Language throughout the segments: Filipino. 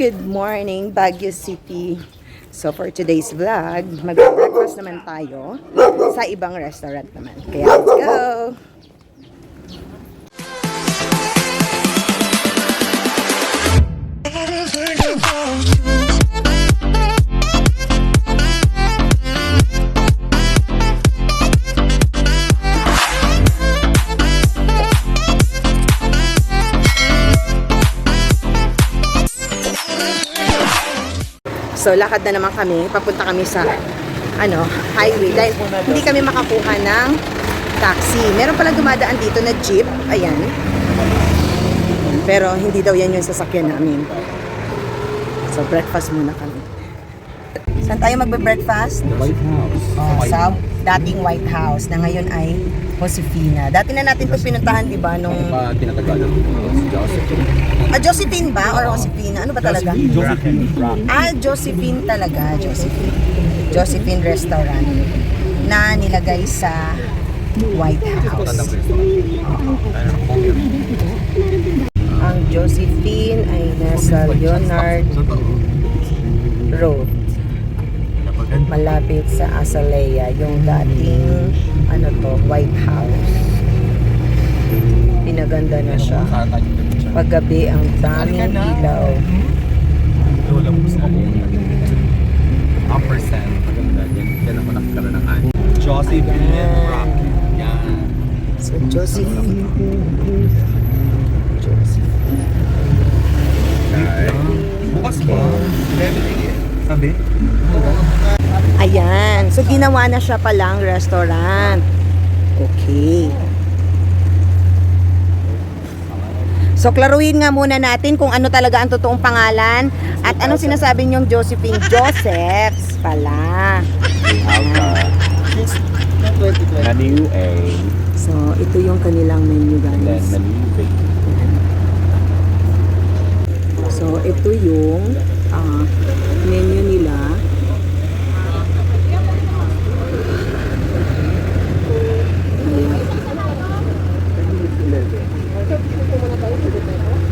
Good morning, Baguio City. So for today's vlog, mag-breakfast naman tayo sa ibang restaurant naman. Kaya let's go! So, lakad na naman kami. Papunta kami sa highway dahil hindi kami makakuha ng taxi. Meron palang dumadaan dito na jeep. Ayan. Pero hindi daw yan yung sasakyan namin. So, breakfast muna kami. Saan tayo magbe-breakfast? White House. Sa dating White House na ngayon ay Josefina. Dati na natin ito pinuntahan, di ba? Nung... Tinatagalan si Josephine. Josephine ba? Or Josefina? Ano ba talaga? Josephine. Josephine talaga. Josephine. Josephine Restaurant na nilagay sa White House. Ang Josephine ay nasa Leonard Road. Malapit sa Azalea, yung dating White House. Pinaganda na siya. Paggabi ang daming ilaw. Upper Sand. Maganda. Yan ako nakakaroon ng ani. Josephine Rock. Yan. So, Josephine. Bukas ba? Sabi? Ayan. So, ginawa na siya palang restaurant. Okay. So, klaruhin nga muna natin kung ano talaga ang totoong pangalan at anong sinasabi niyong Josephine. Joseph's pala. Menu A. So, ito yung kanilang menu, Then guys. menu B. So, ito yung menu nila.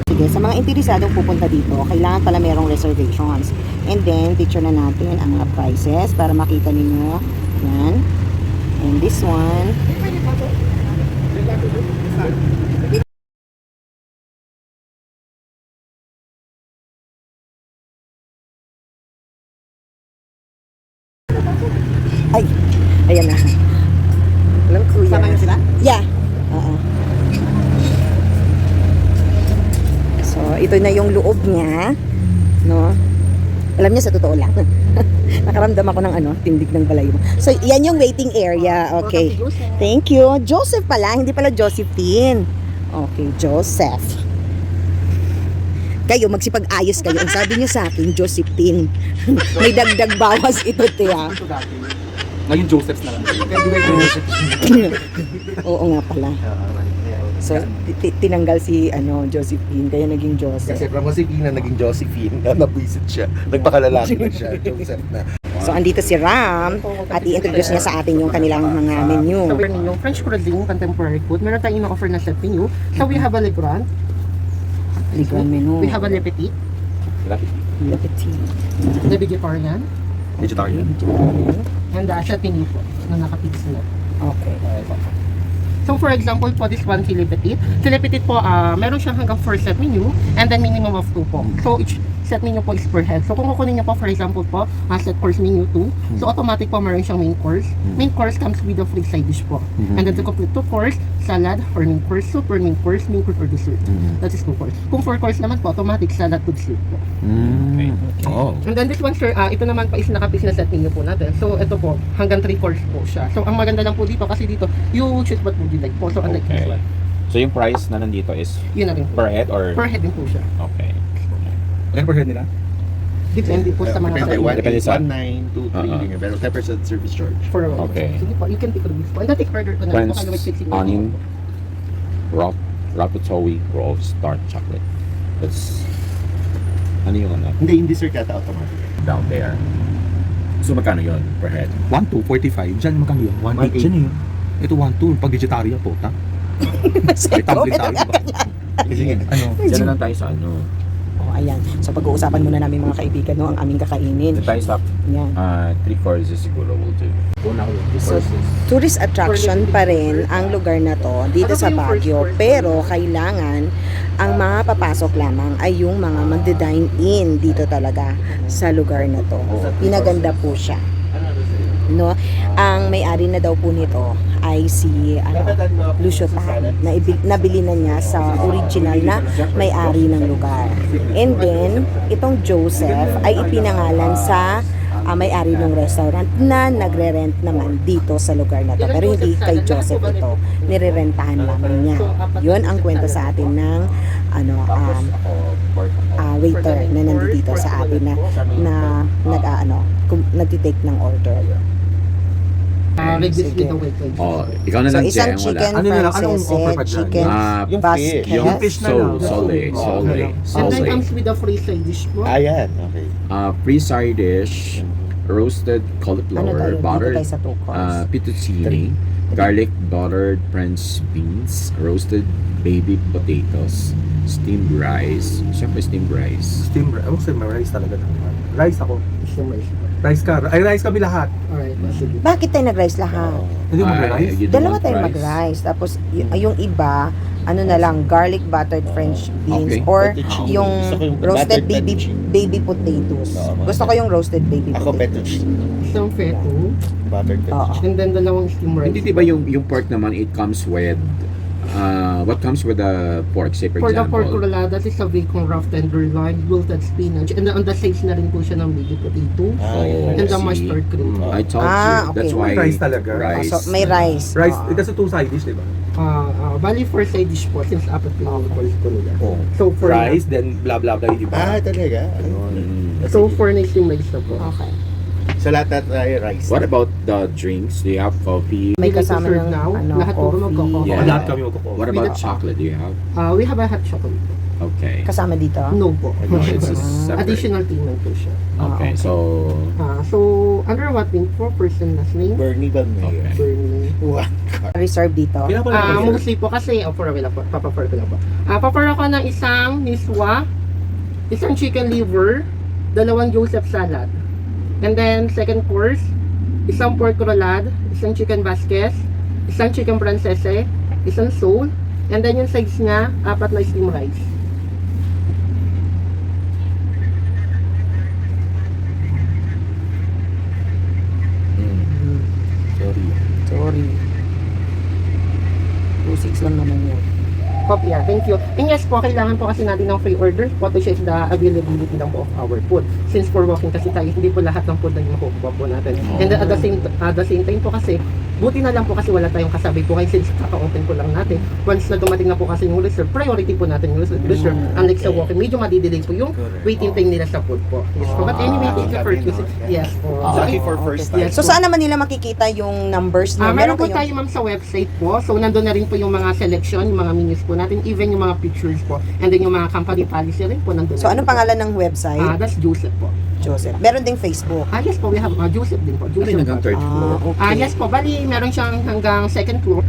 Sige, sa mga interesadong pupunta dito, kailangan pala merong reservations. And then, picture na natin ang mga prices para makita ninyo. Yan. And this one. Ay, ayan na. Walang kuya. Sama niyo sila? Yeah. Oo. So, ito na yung loob niya. No? Alam niya, sa totoo lang. Nakaramdam ako ng tindig ng balayo. So, yan yung waiting area. Okay. Thank you. Joseph pala, hindi pala Josephine. Okay, Joseph. Kayo, magsipag-ayos kayo. Ang sabi niyo sa akin, Josephine. May dagdag bawas ito, tiya. Ngayon Joseph's na lang. Oo nga pala. So, tinanggal si Josephine, kaya naging Joseph. Kasi from Josefina naging Josephine, nabuisit siya. Nagpakalalaki na siya, Joseph na. So, andito si Ram at i-introduce niya sa atin yung kanilang mga menu. So, meron yung French cuisine, contemporary food. Meron tayong offer na set menu. So, we have a Le Grand. Ligon menu. We have a Le Petit. Le Petit. Le Vegetarian. Vegetarian. And the set menu po na nakapix na. Okay. So, for example po, this one, Filet Petit. Filet Petit po, meron siyang hanggang 4 set menu and then minimum of 2 po. So, each set menu po is per head. So, kung kukunin niyo po, for example po, set course menu 2. So, automatic po meron siyang main course. Main course comes with a free side dish po. And then to complete 2 course, salad or main course, soup or main course or dessert. That is 2 course. Kung 4 course naman po, automatic salad to dessert po. Okay. Oh. And then this one, sir, ito naman pa is nakapis na set menu po natin. So, ito po, hanggang 3 course po siya. So, ang maganda lang po dito, kasi dito, you choose what would you like po. So, unlike this Okay. one, So yung price na nandito is yun na rin po. per head or? Per head din po siya. Okay. Ano per head nila? Depende po sa mga Depende, set. Depende sa- 1,9, 2, 3, pero 10% service charge. For Okay. Sige po, you can take a look po. And that order ko na French po, kaya may 16 onion, ratatouille, rolls, dark chocolate. That's ano yung Hindi, hindi sir kata automatic. down there. So magkano yun per head? 1,245. Diyan magkano yun? 1,800. 1,800. Diyan yun. Ito 1,200. Pag vegetarian po, May tumbling tayo ba? Sige. Ano? Diyan na lang tayo sa ano. Oh, ayan. So pag-uusapan muna namin mga kaibigan, no, ang aming kakainin. The Thai stock, Yan. 3 courses siguro will do. Una ko yung So, tourist attraction pa rin ang lugar na to dito sa Baguio, pero kailangan ang mga papasok lamang ay yung mga magde-dine in dito talaga sa lugar na to. Pinaganda po siya. No, ang may-ari na daw po nito ay si Lucio Tan, na nabili na niya sa original na may-ari ng lugar. And then itong Joseph ay ipinangalan sa may-ari ng restaurant na nagre-rent naman dito sa lugar na to. Pero hindi kay Joseph ito, nirerentahan lamang niya. Yun ang kwento sa atin ng waiter na nandito sa atin na nagtitake ng order. Reduce Sige. with the weight. Oh, ikaw na So lang, isang Jen, wala. chicken Ano na lang, anong offer francese, pa dyan? chicken Yung basket. fish. Yung fish na lang. Sole. And then comes with the free side dish po. Ayan, okay. Free side dish, roasted Ano cauliflower, tayo? Dito buttered tayo sa 2 course. fettuccine, garlic buttered French beans, roasted baby potatoes, steamed rice. Siyempre steamed rice. Steam rice. Ako may rice talaga naman. Rice ako. Rice ka. Ay, rice kami lahat. Alright, sige. Bakit tayo nag-rice lahat? Hindi mo rice? you don't Dalawa want tayo rice? mag-rice. Tapos yung iba, ano na lang, garlic buttered French beans Okay. or Fettuccine. yung Gusto ko yung roasted buttered baby fettuccine. baby potatoes. Oo, Gusto ko yung roasted baby Ako potatoes. fettuccine. Isang feto. Buttered Oo. fettuccine. And then dalawang steam rice. Hindi diba yung pork naman, it comes with, what comes with the pork, say for For the pork example? rollada, this is a bacon rough tenderloin, wilted spinach, and then on the sides na rin po siya ng baby potato. Ah, Oh, And the see? mustard cream. I told Ah, you, that's okay. why Rice talaga. rice. So, may rice. Rice, Oo. kasi 2 side dish, di ba? Bali for side dish po, since apat po yung calls ko nila. Oh. So for Rice, then blah blah blah yung iba. Ah, talaga? Mm. So for na steam rice na po. Okay. Sa lahat ay rice. What about the drinks? Do you have coffee? May Would you like to kasama serve ng now? Lahat po ba coffee. magko-coffee? Yeah. Lahat kami magkukuha. What about chocolate? Do you have? We have a hot chocolate. Okay. Kasama dito? No po. No, it's a separate. Additional payment po siya. Okay, so So under what name po? First and last name? Bernie Balmayo. Okay. Bernie. Wow. Reserve dito? Kailan pa lang Mostly po kasi, for a while po, papafor ko lang po. Papafor ako ng isang niswa, isang chicken liver, dalawang Joseph salad. And then, second course, isang pork roulade, isang chicken basket, isang chicken francese, isang sole, and then yung sides niya, 4 na steam rice. Sorry. Sorry. 2.6 lang naman yun. Copy, thank you. And yes po, kailangan po kasi natin ng free order po to check the availability ng po of our food. Since for walking kasi tayo, hindi po lahat ng food na yung makukuha po natin. And then at the same time po kasi, buti na lang po kasi wala tayong kasabay po ngayon since kaka-open po lang natin. Once na dumating na po kasi yung reserve, priority po natin yung reserve. Unlike sa walking, medyo madidelay po yung waiting time nila sa food po. Yes po. But anyway, thank you for choosing. Yes po. Lucky for first time. Yes So po. saan naman nila makikita yung numbers niyo? Meron po kayong- tayo ma'am sa website po. So nandun na rin po yung mga selection, yung mga menus po natin, even yung mga pictures po. And then yung mga company policy rin po nandun. So na rin anong po. pangalan ng website? That's Joseph po. Joseph. Meron ding Facebook. Yes po, we have Joseph din po. ano Joseph yung hanggang po. third floor? Okay. Yes po, bali meron siyang hanggang second floor.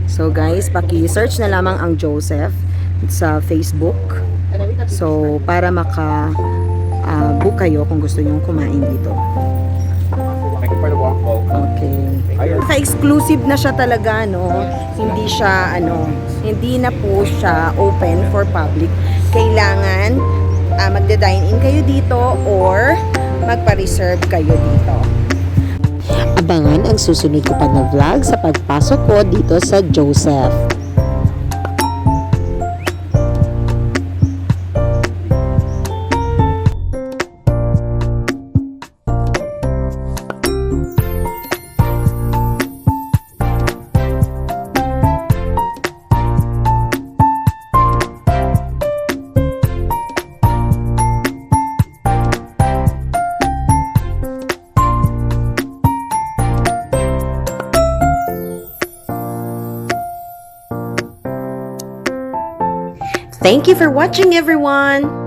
So guys, paki-search na lamang ang Joseph sa Facebook. So para book kayo kung gusto niyo kumain dito. Thank you for the walk. Okay. Naka-exclusive na siya talaga, no? Hindi siya, hindi na po siya open for public. Kailangan magde-dine in kayo dito or magpa-reserve kayo dito. Abangan ang susunod ko pa na vlog sa pagpasok ko dito sa Joseph. Thank you for watching, everyone!